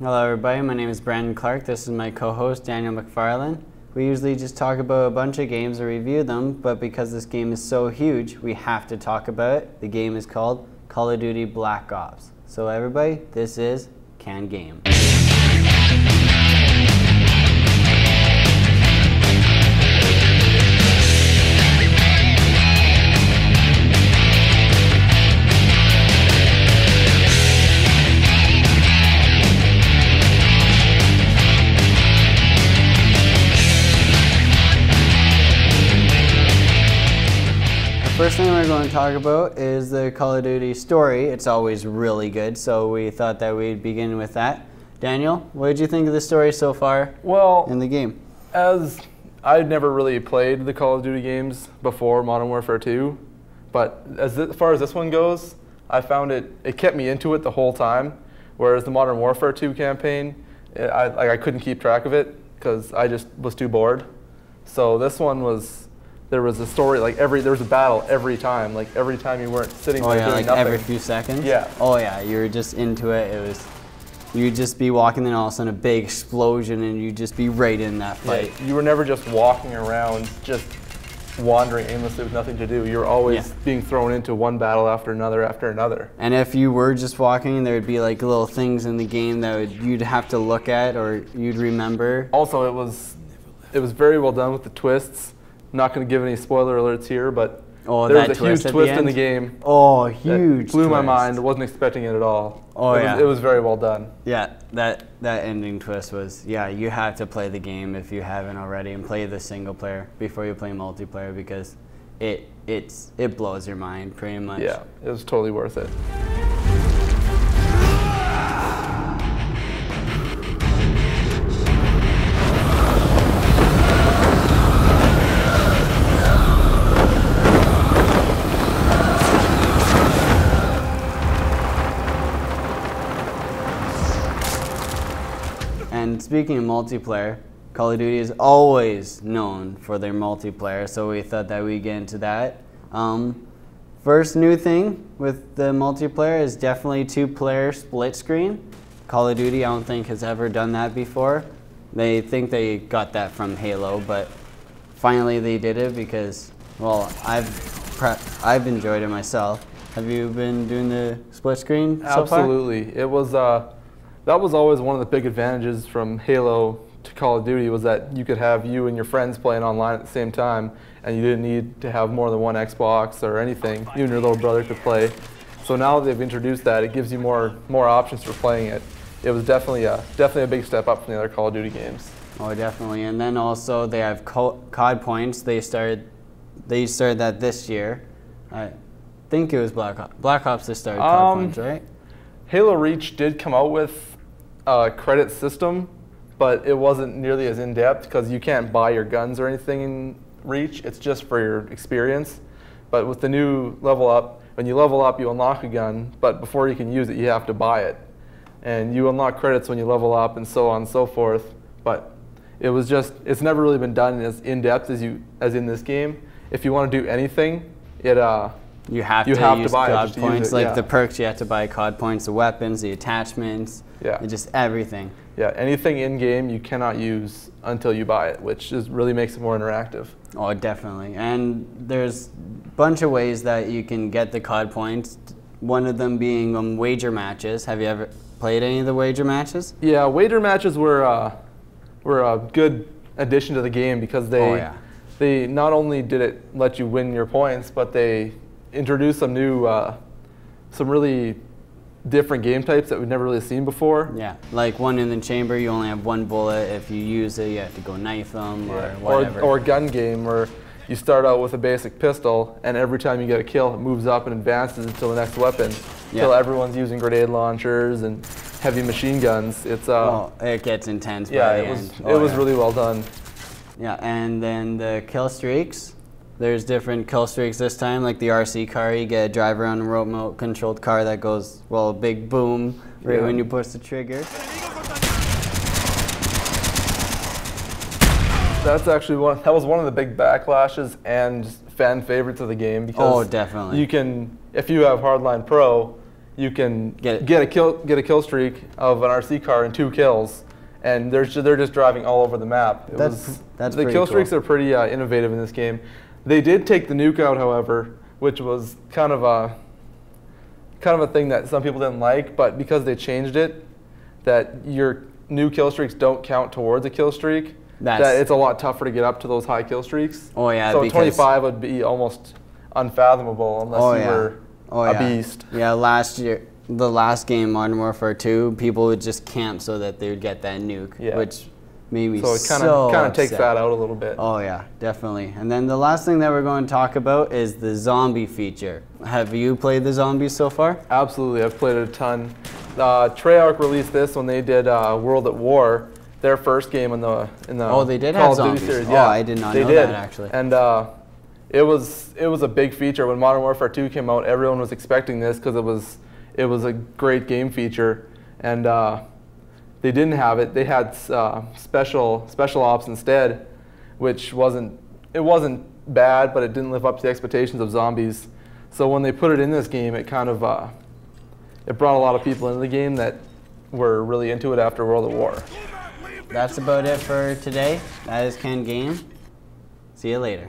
Hello everybody, my name is Brandon Clark. This is my co-host Daniel McFarlane. We usually just talk about a bunch of games or review them, but because this game is so huge, we have to talk about it. The game is called Call of Duty Black Ops. So everybody, this is CanGame. First thing we're going to talk about is the Call of Duty story. It's always really good, so we thought that we'd begin with that. Daniel, what did you think of the story so far in the game? As I'd never really played the Call of Duty games before Modern Warfare 2, but as far as this one goes, I found it kept me into it the whole time, whereas the Modern Warfare 2 campaign, I couldn't keep track of it because I just was too bored. So this one was... There was a story, there was a battle every time. Like every time you weren't sitting there doing nothing. Every few seconds? Yeah. Oh yeah, you were just into it. You'd just be walking and all of a sudden a big explosion and you'd just be right in that fight. Yeah, you were never just walking around, just wandering aimlessly with nothing to do. You were always being thrown into one battle after another. And if you were just walking, there would be like little things in the game that you'd have to look at or you'd remember. Also, it was very well done with the twists. Not going to give any spoiler alerts here, but there was a huge twist in the game. Oh, huge! Blew my mind. I wasn't expecting it at all. Oh it was very well done. Yeah, that ending twist was you have to play the game if you haven't already and play the single player before you play multiplayer because it blows your mind pretty much. Yeah, it was totally worth it. And speaking of multiplayer, Call of Duty is always known for their multiplayer, so we thought that we'd get into that. First new thing with the multiplayer is definitely two-player split screen. Call of Duty, I don't think, has ever done that before. They think they got that from Halo, but finally they did it because, well, I've enjoyed it myself. Have you been doing the split screen so far? Absolutely. It was that was always one of the big advantages from Halo to Call of Duty was that you could have you and your friends playing online at the same time and you didn't need to have more than one Xbox or anything. You and your little brother could play. So now that they've introduced that, it gives you more options for playing it. It was definitely a big step up from the other Call of Duty games. Oh, definitely. And then also they have COD points. They started that this year. I think it was Black Ops that started COD points, right? Halo Reach did come out with a credit system, but it wasn't nearly as in-depth because you can't buy your guns or anything in Reach. It's just for your experience. But with the new level up, when you level up, you unlock a gun, but before you can use it, you have to buy it. And you unlock credits when you level up and so on and so forth. But it's never really been done as in-depth as in this game. If you want to do anything, you have to use COD points, like the perks. You have to buy COD points, the weapons, the attachments, just everything. Yeah, anything in game you cannot use until you buy it, which really makes it more interactive. Oh, definitely. And there's a bunch of ways that you can get the COD points. One of them being wager matches. Have you ever played any of the wager matches? Yeah, wager matches were a good addition to the game because they not only did it let you win your points, but they introduced some new, some really different game types that we've never really seen before. Yeah, like one in the chamber, you only have one bullet. If you use it, you have to go knife them or whatever. Or a gun game where you start out with a basic pistol, and every time you get a kill, it moves up and advances until the next weapon. Until everyone's using grenade launchers and heavy machine guns. It gets intense. Yeah, it was really well done. Yeah, and then the kill streaks. There's different kill streaks this time, like the RC car. You get a drive around a remote-controlled car that goes, well, a big boom right when you push the trigger. That's actually that was one of the big backlashes and fan favorites of the game because definitely. You can, if you have Hardline Pro, you can get a kill streak of an RC car in 2 kills, and they're just driving all over the map. That's the kill streaks cool. are pretty innovative in this game. They did take the nuke out, however, which was kind of a thing that some people didn't like, but because they changed it, that your new kill streaks don't count towards a kill streak, that it's a lot tougher to get up to those high kill streaks. Oh yeah. So 25 would be almost unfathomable unless you were a beast. Yeah, last year, the last game, Modern Warfare 2, people would just camp so that they would get that nuke, which made me so it kind of takes that out a little bit. Oh yeah, definitely. And then the last thing that we're going to talk about is the zombie feature. Have you played the zombies so far? Absolutely, I've played it a ton. Treyarch released this when they did World at War, their first game in the oh, they did Call have of Duty zombies. series. Oh, Yeah, I did not know did. that actually. And it was a big feature when Modern Warfare 2 came out. Everyone was expecting this because it was a great game feature, and they didn't have it. They had special ops instead, which wasn't bad, but it didn't live up to the expectations of zombies. So when they put it in this game, it kind of it brought a lot of people into the game that were really into it after World at War. That's about it for today. That is CanGame. See you later.